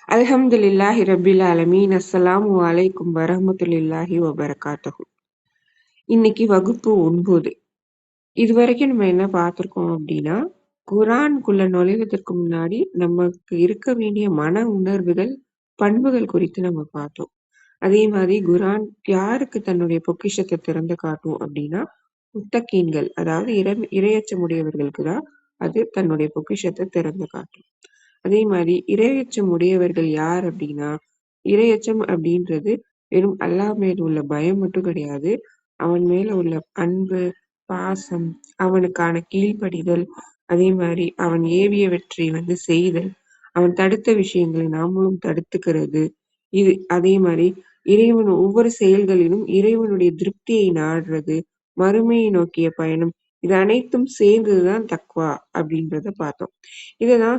அல்ஹம்துலில்லாஹி ரப்பில் ஆலமீன். அஸ்ஸலாமு அலைக்கும் வரஹ்மத்துல்லாஹி வபரகாத்துஹு. இன்னைக்கு வகுப்பு 9. இதுவரைக்கும் நம்ம என்ன பார்த்திருக்கோம் அப்படின்னா, குர்ஆனுக்குள்ள நுழைவதற்கு முன்னாடி நமக்கு இருக்க வேண்டிய மன உணர்வுகள், பண்புகள் குறித்து நம்ம பார்த்தோம். அதே மாதிரி குர்ஆன் யாருக்கு தன்னுடைய பொக்கிஷத்தை திறந்து காட்டும் அப்படின்னா, முத்தகீன்கள், அதாவது இரையச்சமுடையவர்களுக்கு தான் அது தன்னுடைய பொக்கிஷத்தை திறந்து காட்டும். அதே மாதிரி இரையச்சம் உடையவர்கள் யார் அப்படின்னா, இரையச்சம் அப்படின்றது வெறும் அல்லாஹ் மேல் உள்ள பயம் மட்டும் கிடையாது. அவன் மேல உள்ள அன்பு, பாசம், அவனுக்கான கீழ்ப்படிதல், அதே மாதிரி அவன் ஏவியவற்றை செய்தல், அவன் தடுத்த விஷயங்களை நாமளும் தடுத்துக்கிறது. அதே மாதிரி இறைவன் ஒவ்வொரு செயல்களிலும் இறைவனுடைய திருப்தியை நாடுறது, மறுமையை நோக்கிய பயணம், இது அனைத்தும் சேர்ந்ததுதான் தக்வா அப்படின்றத பார்த்தோம். இததான்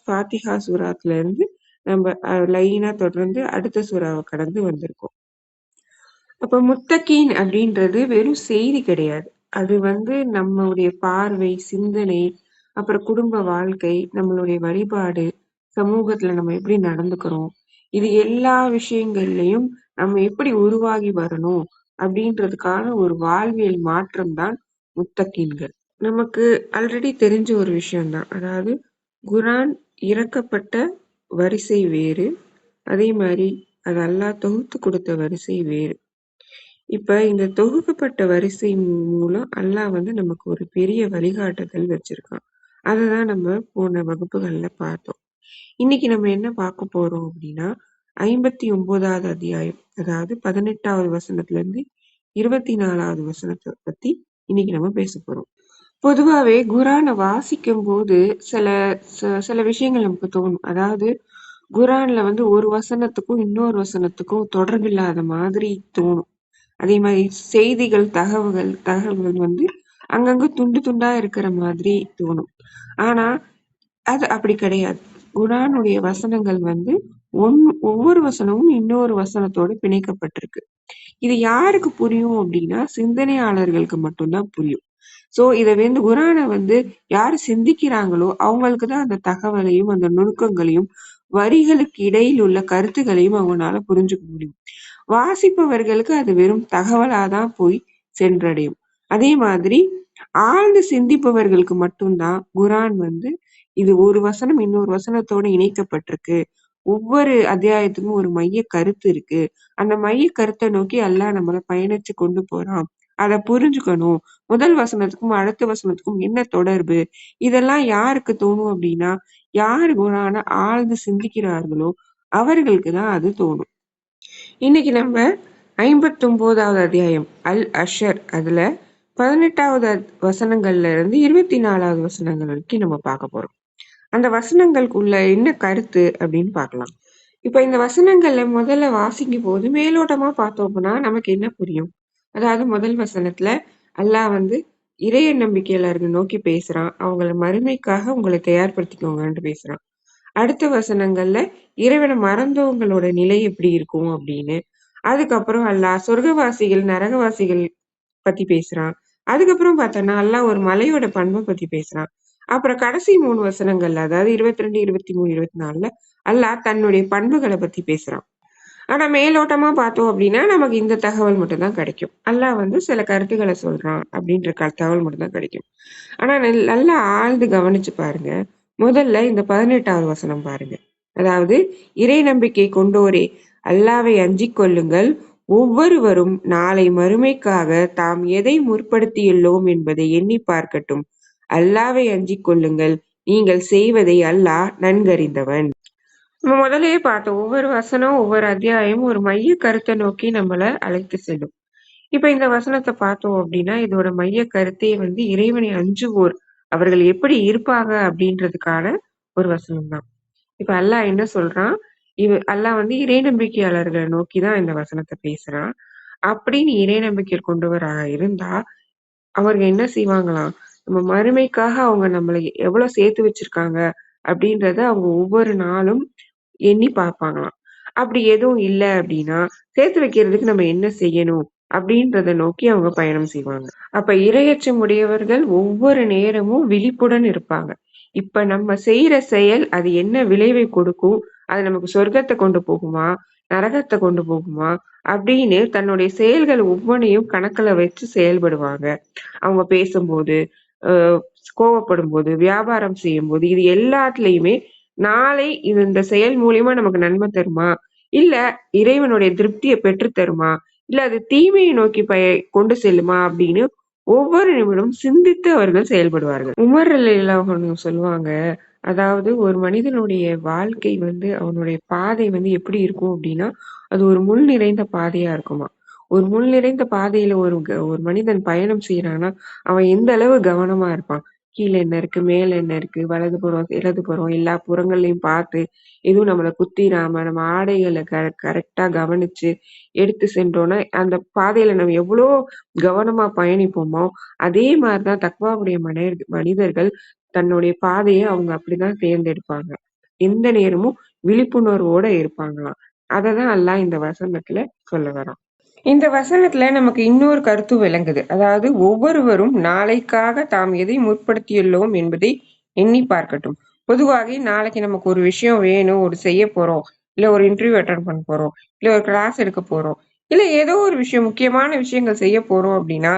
ஃபாத்திஹா சூராத்துல இருந்து நம்ம லைனா தொடர்ந்து அடுத்த சூறாவை கடந்து வந்திருக்கோம். அப்ப முத்தகீன் அப்படின்றது வெறும் செய்தி கிடையாது. அது நம்மளுடைய பார்வை, சிந்தனை, அப்புறம் குடும்ப வாழ்க்கை, நம்மளுடைய வழிபாடு, சமூகத்துல நம்ம எப்படி நடந்துக்கிறோம், இது எல்லா விஷயங்கள்லயும் நம்ம எப்படி உருவாகி வரணும் அப்படின்றதுக்கான ஒரு வாழ்வியல் மாற்றம் தான் முத்தகீன்கள். நமக்கு ஆல்ரெடி தெரிஞ்ச ஒரு விஷயம்தான். அதாவது குர்ஆன் இறக்கப்பட்ட வரிசை வேறு, அதே மாதிரி அது அல்லாஹ் தொகுத்து கொடுத்த வரிசை வேறு. இப்ப இந்த தொகுக்கப்பட்ட வரிசை மூலம் அல்லாஹ் நமக்கு ஒரு பெரிய வழிகாட்டுதல் வச்சிருக்கான். அததான் நம்ம போன வகுப்புகள்ல பார்த்தோம். இன்னைக்கு நம்ம என்ன பார்க்க போறோம் அப்படின்னா, 59வது அத்தியாயம், அதாவது 18வது வசனத்துல இருந்து 24வது வசனத்தை பத்தி இன்னைக்கு நம்ம பேச போறோம். பொதுவாவே குர்ஆனை வாசிக்கும் போது சில விஷயங்கள் நமக்கு தோணும். அதாவது குர்ஆன்ல ஒரு வசனத்துக்கும் இன்னொரு வசனத்துக்கும் தொடர்பில்லாத மாதிரி தோணும். அதே மாதிரி செய்திகள், தகவல்கள் அங்கங்க துண்டு துண்டா இருக்கிற மாதிரி தோணும். ஆனா அது அப்படி கிடையாது. குர்ஆனுடைய வசனங்கள் ஒவ்வொரு வசனமும் இன்னொரு வசனத்தோட பிணைக்கப்பட்டிருக்கு. இது யாருக்கு புரியும் அப்படின்னா, சிந்தனையாளர்களுக்கு மட்டும்தான் புரியும். சோ இத குர்ஆனை யாரு சிந்திக்கிறாங்களோ அவங்களுக்கு தான் அந்த தகவலையும், அந்த நுணுக்கங்களையும், வரிகளுக்கு இடையில் உள்ள கருத்துகளையும் அவங்களால புரிஞ்சுக்க முடியும். வாசிப்பவர்களுக்கு அது வெறும் தகவலாதான் போய் சென்றடையும். அதே மாதிரி ஆழ்ந்து சிந்திப்பவர்களுக்கு மட்டும்தான் குர்ஆன் இது ஒரு வசனம் இன்னொரு வசனத்தோட இணைக்கப்பட்டிருக்கு, ஒவ்வொரு அத்தியாயத்துக்கும் ஒரு மைய கருத்து இருக்கு, அந்த மைய கருத்தை நோக்கி அல்லாஹ் நம்மள பயணிச்சு கொண்டு போறான், அதை புரிஞ்சுக்கணும், முதல் வசனத்துக்கும் அடுத்த வசனத்துக்கும் என்ன தொடர்பு, இதெல்லாம் யாருக்கு தோணும் அப்படின்னா, யாரு குர்ஆனை ஆழ்ந்து சிந்திக்கிறார்களோ அவர்களுக்கு தான் அது தோணும். இன்னைக்கு நம்ம 59வது அத்தியாயம் அல் அஷர், அதுல 18வது வசனங்கள்ல இருந்து 24வது வசனங்கள் வரைக்கும் நம்ம பார்க்க போறோம். அந்த வசனங்களுக்குள்ள என்ன கருத்து அப்படின்னு பார்க்கலாம். இப்ப இந்த வசனங்கள்ல முதல்ல வாசிக்கும் போது மேலோட்டமா பார்த்தோம்னா நமக்கு என்ன புரியும்? அதாவது முதல் வசனத்துல அல்லாஹ் இறைய நம்பிக்கையாளர்கள் நோக்கி பேசுறான், அவங்கள மறுமைக்காக உங்களை தயார்படுத்திக்கோங்கன்னு பேசுறான். அடுத்த வசனங்கள்ல இறைவனை மறந்தவங்களோட நிலை எப்படி இருக்கும் அப்படின்னு, அதுக்கப்புறம் அல்லாஹ் சொர்க்கவாசிகள், நரகவாசிகள் பத்தி பேசுறான். அதுக்கப்புறம் பார்த்தோம்னா அல்லாஹ் ஒரு மலையோட பண்பை பத்தி பேசுறான். அப்புறம் கடைசி 3 வசனங்கள்ல, அதாவது 22, 23, 24ல அல்லாஹ் தன்னுடைய பண்புகளை பத்தி பேசுறான். ஆனா மேலோட்டமா பார்த்தோம் அப்படின்னா நமக்கு இந்த தகவல் மட்டும்தான் கிடைக்கும். அல்லாஹ் சில கருத்துக்களை சொல்றான் அப்படின்ற தகவல் மட்டும்தான் கிடைக்கும். ஆனா நல்லா ஆழ்ந்து கவனிச்சு பாருங்க. முதல்ல இந்த 18வது வசனம் பாருங்க. அதாவது இறை நம்பிக்கை கொண்டோரே, அல்லாவை அஞ்சிக் கொள்ளுங்கள், ஒவ்வொருவரும் நாளை மறுமைக்காக தாம் எதை முற்படுத்தியுள்ளோம் என்பதை எண்ணி பார்க்கட்டும், அல்லாவை அஞ்சிக் கொள்ளுங்கள், நீங்கள் செய்வதை அல்லாஹ் நன்கறிந்தவன். நம்ம முதல்லயே பார்த்தோம், ஒவ்வொரு வசனம், ஒவ்வொரு அத்தியாயம் ஒரு மைய கருத்தை நோக்கி நம்மள அழைத்து செல்லும். இப்ப இந்த வசனத்தை பார்த்தோம் அப்படின்னா இதோட மைய கருத்தே இறைவனை அஞ்சுவோர் அவர்கள் எப்படி இருப்பாங்க அப்படின்றதுக்கான ஒரு வசனம் தான். இப்ப அல்லாஹ் என்ன சொல்றான், அல்லாஹ் இறை நம்பிக்கையாளர்களை நோக்கிதான் இந்த வசனத்தை பேசுறான். அப்படின்னு இறை நம்பிக்கை கொண்டவராக இருந்தா அவர்கள் என்ன செய்வாங்களாம், நம்ம மறுமைக்காக அவங்க நம்மளை எவ்வளவு சேர்த்து வச்சிருக்காங்க அப்படின்றத அவங்க ஒவ்வொரு நாளும் எண்ணி பார்ப்பாங்களாம். அப்படி எதுவும் இல்ல அப்படின்னா சேர்த்து வைக்கிறதுக்கு நம்ம என்ன செய்யணும் அப்படின்றத நோக்கி அவங்க பயணம் செய்வாங்க. அப்ப இரையச்சம் உடையவர்கள் ஒவ்வொரு நேரமும் விழிப்புடன் இருப்பாங்க. இப்ப நம்ம செய்யற செயல் அது என்ன விளைவை கொடுக்கும் அது நமக்கு சொர்க்கத்தை கொண்டு போகுமா, நரகத்தை கொண்டு போகுமா அப்படின்னு தன்னுடைய செயல்கள் ஒவ்வொன்றையும் கணக்குல வச்சு செயல்படுவாங்க. அவங்க பேசும்போது, அஹ் கோவப்படும் போது, வியாபாரம் செய்யும் போது, இது எல்லாத்துலயுமே நாளை இந்த செயல் மூலியமா நமக்கு நன்மை தருமா, இல்ல இறைவனுடைய திருப்தியை பெற்று தருமா, இல்ல அது தீமையை நோக்கி கொண்டு செல்லுமா அப்படின்னு ஒவ்வொரு நிமிடம் சிந்தித்து அவர்கள் செயல்படுவார்கள். உமர் ரலியல்லாஹு அன்ஹு சொல்லுவாங்க, அதாவது ஒரு மனிதனுடைய வாழ்க்கை அவனுடைய பாதை எப்படி இருக்கும் அப்படின்னா, அது ஒரு முள் நிறைந்த பாதையா இருக்குமா. ஒரு முள் நிறைந்த பாதையில ஒரு மனிதன் பயணம் செய்யறான்னா, அவன் எந்த அளவு கவனமா இருப்பான். கீழ என்ன இருக்கு, மேல என்ன இருக்கு, வலதுபுறம், இடதுபுறம் எல்லா புறங்கள்லயும் பார்த்து, எதுவும் நம்மள குத்திராம, நம்ம ஆடைகளை கரெக்டா கவனிச்சு எடுத்து சென்றோம்னா, அந்த பாதையில நம்ம எவ்வளோ கவனமா பயணிப்போமோ, அதே மாதிரிதான் தக்வாவுடைய மனிதர்கள் தன்னுடைய பாதையை அவங்க அப்படிதான் தேர்ந்தெடுப்பாங்க. எந்த நேரமும் விழிப்புணர்வோட இருப்பாங்களாம். அததான் அல்லாஹ் இந்த வசனத்துல சொல்ல வரான். இந்த வசனத்துல நமக்கு இன்னொரு கருத்து விளங்குது. அதாவது ஒவ்வொருவரும் நாளைக்காக தாம் எதை முற்படுத்தியுள்ளோம் என்பதை எண்ணி பார்க்கட்டும். பொதுவாக நாளைக்கு நமக்கு ஒரு விஷயம் வேணும், ஒரு செய்ய போறோம், இல்ல ஒரு இன்டர்வியூ அட்டன் பண்ண போறோம், இல்ல ஒரு கிளாஸ் எடுக்க போறோம், இல்ல ஏதோ ஒரு விஷயம், முக்கியமான விஷயங்கள் செய்ய போறோம் அப்படின்னா,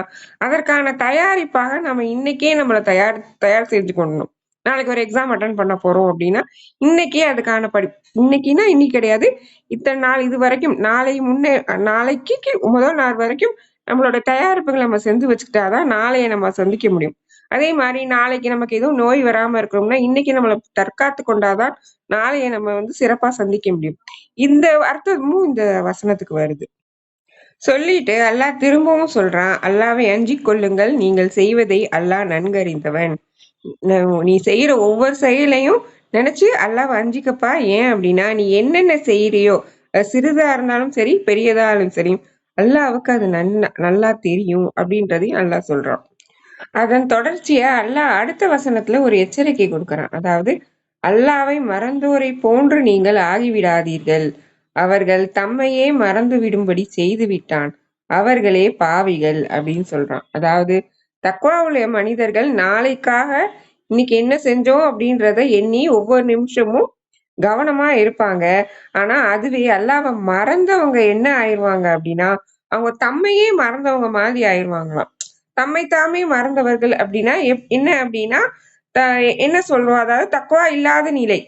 அதற்கான தயாரிப்பாக நம்ம இன்னைக்கே நம்மளை தயார் செஞ்சு கொள்ளணும். நாளைக்கு ஒரு எக்ஸாம் அட்டன் பண்ண போறோம் அப்படின்னா, இன்னைக்கே அதுக்கான இன்னைக்குன்னா இன்னைக்கு கிடையாது, இத்தனை நாள் இது வரைக்கும், நாளைக்கு முதல் நாள் வரைக்கும் நம்மளோட தயாரிப்புகளை நம்ம செஞ்சு வச்சுக்கிட்டாதான் நாளைய நம்ம சந்திக்க முடியும். அதே மாதிரி நாளைக்கு நமக்கு எதுவும் நோய் வராம இருக்கணும்னா இன்னைக்கு நம்மளை தற்காத்து கொண்டாதான் நாளைய நம்ம சிறப்பா சந்திக்க முடியும். இந்த அர்த்தமும் இந்த வசனத்துக்கு வருது. சொல்லிட்டு அல்லாஹ் திரும்பவும் சொல்றான், அல்லாவை அஞ்சிக் கொள்ளுங்கள், நீங்கள் செய்வதை அல்லாஹ் நன்கறிந்தவன். நீ செய்யற ஒவ்வொரு செயலையும் நினைச்சு அல்லாஹ் அஞ்சிக்கப்பா. ஏன் அப்படின்னா, நீ என்னென்ன செய்யறியோ, சிறிதா இருந்தாலும் சரி, பெரியதா இருந்தாலும் சரி, அல்லாஹ்வுக்கு அது நல்லா தெரியும் அப்படின்றதையும் அல்லாஹ் சொல்றான். அதன் தொடர்ச்சியா அல்லாஹ் அடுத்த வசனத்துல ஒரு எச்சரிக்கை கொடுக்கறான். அதாவது, அல்லாவை மறந்தோரை போன்று நீங்கள் ஆகிவிடாதீர்கள். அவர்கள் தம்மையே மறந்து விடும்படி செய்து விட்டான். அவர்களே பாவிகள் அப்படின்னு சொல்றான். அதாவது, தக்வா உள்ள மனிதர்கள் நாளைக்காக இன்னைக்கு என்ன செஞ்சோம் அப்படின்றத எண்ணி ஒவ்வொரு நிமிஷமும் கவனமா இருப்பாங்க. ஆனா அதுவே அல்லாஹ்வை மறந்தவங்க என்ன ஆயிருவாங்க அப்படின்னா, அவங்க தம்மையே மறந்தவங்க மாதிரி ஆயிருவாங்களாம். தம்மை தாமே மறந்தவர்கள் அப்படின்னா என்ன அப்படின்னா, என்ன சொல்றோம், அதாவது தக்வா இல்லாத நிலை.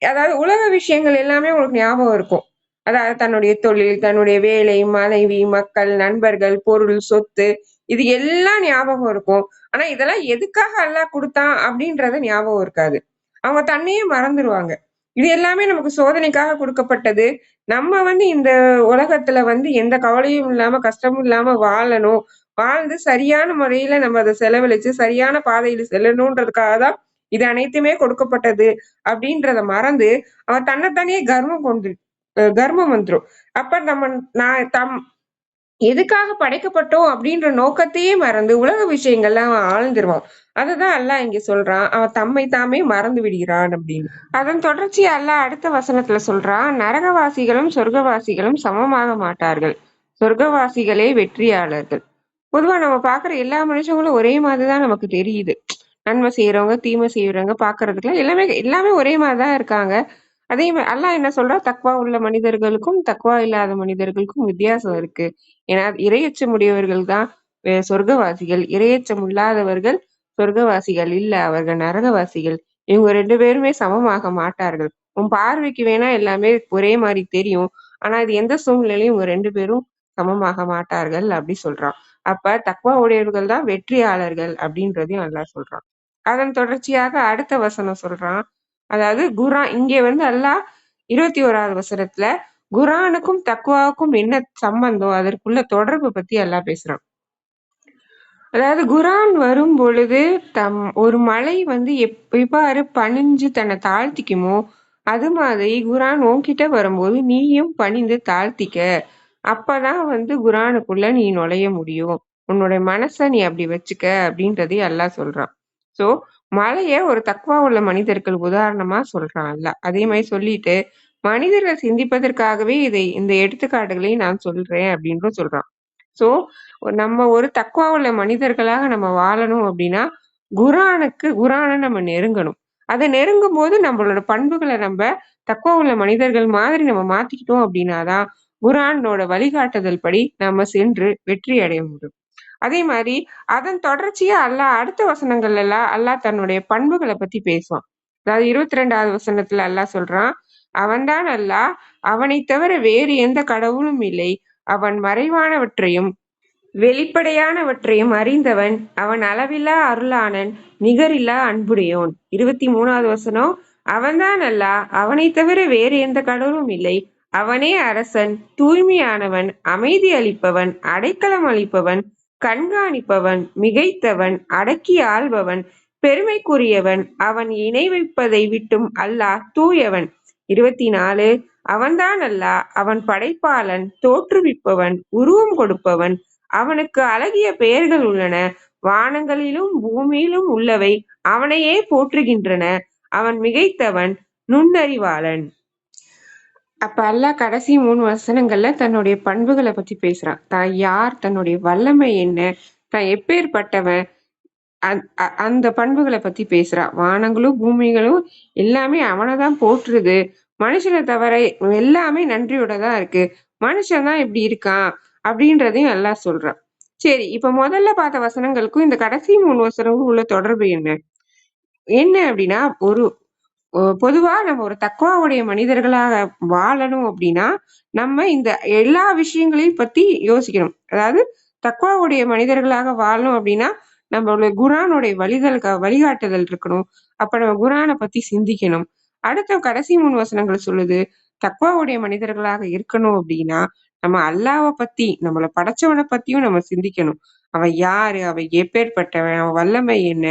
அதாவது உலக விஷயங்கள் எல்லாமே உங்களுக்கு ஞாபகம் இருக்கும். அதாவது தன்னுடைய தொழில், தன்னுடைய வேலை, மனைவி, மக்கள், நண்பர்கள், பொருள், சொத்து, இது எல்லாம் ஞாபகம் இருக்கும். ஆனா இதெல்லாம் எதுக்காக அல்லாஹ் கொடுத்தான் அப்படின்றத ஞாபகம் இருக்காது. அவங்க தன்னையே மறந்துடுவாங்க. இது எல்லாமே நமக்கு சோதனைக்காக கொடுக்கப்பட்டது. நம்ம இந்த உலகத்துல எந்த கவலையும் இல்லாம, கஷ்டமும் இல்லாம வாழணும். வாழ்ந்து சரியான முறையில நம்ம அதை செலவழிச்சு சரியான பாதையில செல்லணுன்றதுக்காக தான் இது அனைத்துமே கொடுக்கப்பட்டது அப்படின்றத மறந்து அவன் தன்னைத்தானே கர்வம் வந்துரும். அப்ப தம் எதுக்காக படைக்கப்பட்டோம் அப்படின்ற நோக்கத்தையே மறந்து உலக விஷயங்கள்ல அவன் ஆழ்ந்துருவான். அதுதான் அல்லாஹ் இங்க சொல்றான், அவன் தம்மை தாமே மறந்து விடுகிறான் அப்படின்னு. அதன் தொடர்ச்சி அல்லாஹ் அடுத்த வசனத்துல சொல்றான், நரகவாசிகளும் சொர்க்கவாசிகளும் சமமாக மாட்டார்கள், சொர்க்கவாசிகளே வெற்றியாளர்கள். பொதுவா நம்ம பாக்குற எல்லா மனுஷங்களும் ஒரே மாதிரிதான் நமக்கு தெரியுது. நன்மை செய்யறவங்க, தீமை செய்யறவங்க பாக்குறதுக்குலாம் எல்லாமே ஒரே மாதிரிதான் இருக்காங்க. அதே மாதிரி அல்லாஹ் என்ன சொல்றா, தக்வா உள்ள மனிதர்களுக்கும் தக்வா இல்லாத மனிதர்களுக்கும் வித்தியாசம் இருக்கு. ஏன்னா இரையச்சம் உடையவர்கள் தான் சொர்க்கவாசிகள், இரையச்சம் இல்லாதவர்கள் சொர்க்கவாசிகள் இல்ல, அவர்கள் நரகவாசிகள். இவங்க 2 பேருமே சமமாக மாட்டார்கள். உன் பார்வைக்கு வேணா எல்லாமே ஒரே மாதிரி தெரியும், ஆனா இது எந்த சூழ்நிலையும் இவங்க 2 பேரும் சமமாக மாட்டார்கள் அப்படி சொல்றான். அப்ப தக்வா உடையவர்கள் தான் வெற்றியாளர்கள் அப்படின்றதையும் அல்லாஹ் சொல்றான். அதன் தொடர்ச்சியாக அடுத்த வசனம் சொல்றான், அதாவது குர்ஆன் இங்கே அல்லாஹ் 21வது வசனத்துல குர்ஆனுக்கும் தக்வாவுக்கும் என்ன சம்பந்தம், அதற்குள்ள தொடர்பு பத்தி அல்லாஹ் பேசுறான். அதாவது குர்ஆன் வரும் பொழுது ஒரு மலை எவ்வாறு பணிஞ்சு தன்னை தாழ்த்திக்குமோ, அது மாதிரி குர்ஆன் உன்கிட்ட வரும்போது நீயும் பணிந்து தாழ்த்திக்க. அப்பதான் குர்ஆனுக்குள்ள நீ நுழைய முடியும். உன்னுடைய மனச நீ அப்படி வச்சுக்க அப்படின்றதையும் அல்லாஹ் சொல்றான். சோ மலைய ஒரு தக்வா உள்ள மனிதர்கள் உதாரணமா சொல்றான் அல்லாஹ். அதே மாதிரி சொல்லிட்டு மனிதர்கள் சிந்திப்பதற்காகவே இந்த எடுத்துக்காட்டுகளையும் நான் சொல்றேன் அப்படின்னும் சொல்றான். சோ நம்ம ஒரு தக்வா உள்ள மனிதர்களாக நம்ம வாழணும் அப்படின்னா குர்ஆனை நம்ம நெருங்கணும். அதை நெருங்கும் போது நம்மளோட பண்புகளை நம்ம தக்குவா உள்ள மனிதர்கள் மாதிரி நம்ம மாத்திக்கிட்டோம் அப்படின்னாதான் குர்ஆனோட வழிகாட்டுதல் படி நம்ம சென்று வெற்றி அடைய முடியும். அதே மாதிரி அதன் தொடர்ச்சியா அல்லாஹ் அடுத்த வசனங்கள்ல எல்லாம் அல்லாஹ் தன்னுடைய பண்புகளை பத்தி பேசுவான். அதாவது 22வது வசனத்துல அல்லாஹ் சொல்றான், அவன்தான் அல்லாஹ், அவனை தவிர வேறு எந்த கடவுளும் இல்லை, அவன் மறைவானவற்றையும் வெளிப்படையானவற்றையும் அறிந்தவன், அவன் அளவில்லா அருளாளன், நிகரில்லா அன்புடையோன். 23வது வசனம், அவன்தான் அல்லாஹ், அவனை தவிர வேறு எந்த கடவுளும் இல்லை, அவனே அரசன், தூய்மையானவன், அமைதி அளிப்பவன், அடைக்கலம் அளிப்பவன், கண்காணிப்பவன், மிகைத்தவன், அடக்கி ஆள்பவன், பெருமைக்குரியவன், அவன் இணை வைப்பதை விட்டும் அல்லாஹ் தூயவன். 24, அவன்தான் அல்லாஹ், அவன் படைப்பாளன், தோற்றுவிப்பவன், உருவம் கொடுப்பவன், அவனுக்கு அழகிய பெயர்கள் உள்ளன, வானங்களிலும் பூமியிலும் உள்ளவை அவனையே போற்றுகின்றன, அவன் மிகைத்தவன், நுண்ணறிவாளன். அப்ப அல்லாஹ் கடைசி 3 வசனங்கள்ல தன்னுடைய பண்புகளை பத்தி பேசுறான். தான் யார், தன்னுடைய வல்லமை என்ன, தான் எப்பேற்பட்டவன், அந்த பண்புகளை பத்தி பேசுறான். வானங்களும் பூமிகளும் எல்லாமே அவனைதான் போற்றுது, மனுஷனை தவிர எல்லாமே நன்றியோட தான் இருக்கு, மனுஷன் தான் இப்படி இருக்கான் அப்படின்றதையும் எல்லாம் சொல்றான். சரி, இப்ப முதல்ல பார்த்த வசனங்களுக்கும் இந்த கடைசி 3 வசனங்களும் உள்ள தொடர்பு என்ன அப்படின்னா, பொதுவா நம்ம ஒரு தக்குவாவுடைய மனிதர்களாக வாழணும் அப்படின்னா நம்ம இந்த எல்லா விஷயங்களையும் பத்தி யோசிக்கணும். அதாவது தக்குவாவுடைய மனிதர்களாக வாழணும் அப்படின்னா நம்மளோட குர்ஆனுடைய வழிகாட்டுதல் இருக்கணும். அப்ப நம்ம குர்ஆனை பத்தி சிந்திக்கணும். அடுத்த கடைசி 3 வசனங்கள் சொல்லுது, தக்குவாவுடைய மனிதர்களாக இருக்கணும் அப்படின்னா நம்ம அல்லாஹ்வை பத்தி, நம்மள படைச்சவனை பத்தியும் நம்ம சிந்திக்கணும். அவன் யாரு, அவன் எப்பேற்பட்டவன், அவன் வல்லமை என்ன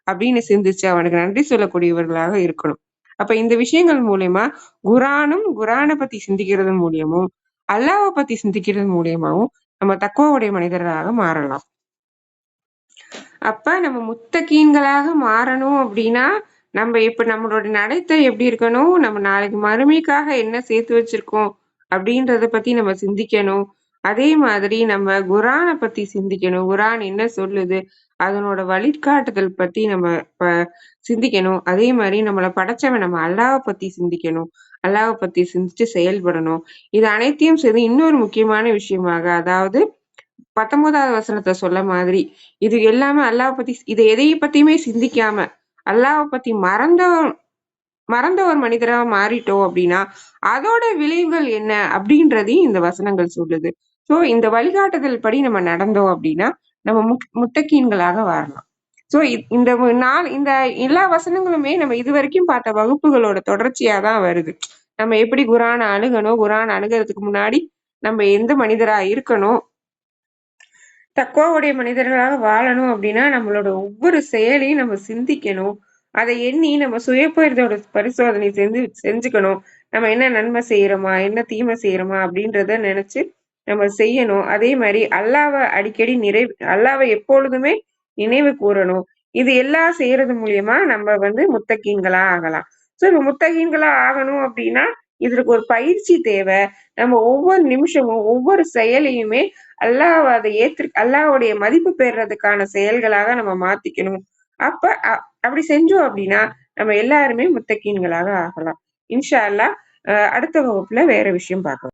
அப்படின்னு சிந்திச்சு அவனுக்கு நன்றி சொல்லக்கூடியவர்களாக இருக்கணும். அப்ப இந்த விஷயங்கள் மூலியமா குர்ஆனை பத்தி சிந்திக்கிறது மூலியமும் அல்லாஹ்வை பத்தி சிந்திக்கிறது மூலியமாவும் நம்ம தக்குவாவுடைய மனிதர்களாக மாறலாம். அப்ப நம்ம முத்தகீன்களாக மாறணும் அப்படின்னா நம்ம இப்ப நம்மளோட நடத்தை எப்படி இருக்கணும், நம்ம நாளைக்கு மறுமைக்காக என்ன சேர்த்து வச்சிருக்கோம் அப்படின்றத பத்தி நம்ம சிந்திக்கணும். அதே மாதிரி நம்ம குர்ஆனை பத்தி சிந்திக்கணும். குர்ஆன் என்ன சொல்லுது, அதனோட வழிகாட்டுதல் பத்தி நம்ம சிந்திக்கணும். அதே மாதிரி நம்மள படைச்சவன் நம்ம அல்லாஹ்வை பத்தி சிந்திக்கணும். அல்லாஹ்வை பத்தி சிந்திச்சு செயல்படணும். இது அனைத்தையும் சேர்ந்து இன்னொரு முக்கியமான விஷயமாக, அதாவது 19வது வசனத்தை சொல்ல மாதிரி, இது எல்லாமே அல்லாஹ்வை பத்தி, இது எதைய பத்தியுமே சிந்திக்காம அல்லாஹ்வை பத்தி மறந்த ஒரு மனிதரா மாறிட்டோம் அப்படின்னா அதோட விளைவுகள் என்ன அப்படின்றதையும் இந்த வசனங்கள் சொல்லுது. சோ இந்த வழிகாட்டுதல் படி நம்ம நடந்தோம் அப்படின்னா நம்ம முத்தகீன்களாக வரலாம். சோ இந்த எல்லா வசனங்களுமே நம்ம இது வரைக்கும் பார்த்த வகுப்புகளோட தொடர்ச்சியா தான் வருது. நம்ம எப்படி குர்ஆனை அணுகணும், குர்ஆனை அணுகிறதுக்கு முன்னாடி நம்ம எந்த மனிதரா இருக்கணும், தக்குவாவுடைய மனிதர்களாக வாழணும் அப்படின்னா நம்மளோட ஒவ்வொரு செயலையும் நம்ம சிந்திக்கணும். அதை எண்ணி நம்ம பரிசோதனை செஞ்சுக்கணும். நம்ம என்ன நன்மை செய்யறோமா, என்ன தீமை செய்யறோமா அப்படின்றத நினைச்சு நம்ம செய்யணும். அதே மாதிரி அல்லாஹ்வை அடிக்கடி அல்லாஹ்வை எப்பொழுதுமே நினைவு கூறணும். இது எல்லாம் செய்யறது மூலியமா நம்ம முத்தகீன்களா ஆகலாம். சோ இப்ப முத்தகீன்களா ஆகணும் அப்படின்னா இதற்கு ஒரு பயிற்சி தேவை. நம்ம ஒவ்வொரு நிமிஷமும் ஒவ்வொரு செயலையுமே அல்லாஹ்வுடைய மதிப்பு பெறுறதுக்கான செயல்களாக நம்ம மாத்திக்கணும். அப்படி செஞ்சோம் அப்படின்னா நம்ம எல்லாருமே முத்தகீன்களாக ஆகலாம். இன்ஷா அல்லாஹ் அடுத்த வகுப்புல வேற விஷயம் பார்க்கலாம்.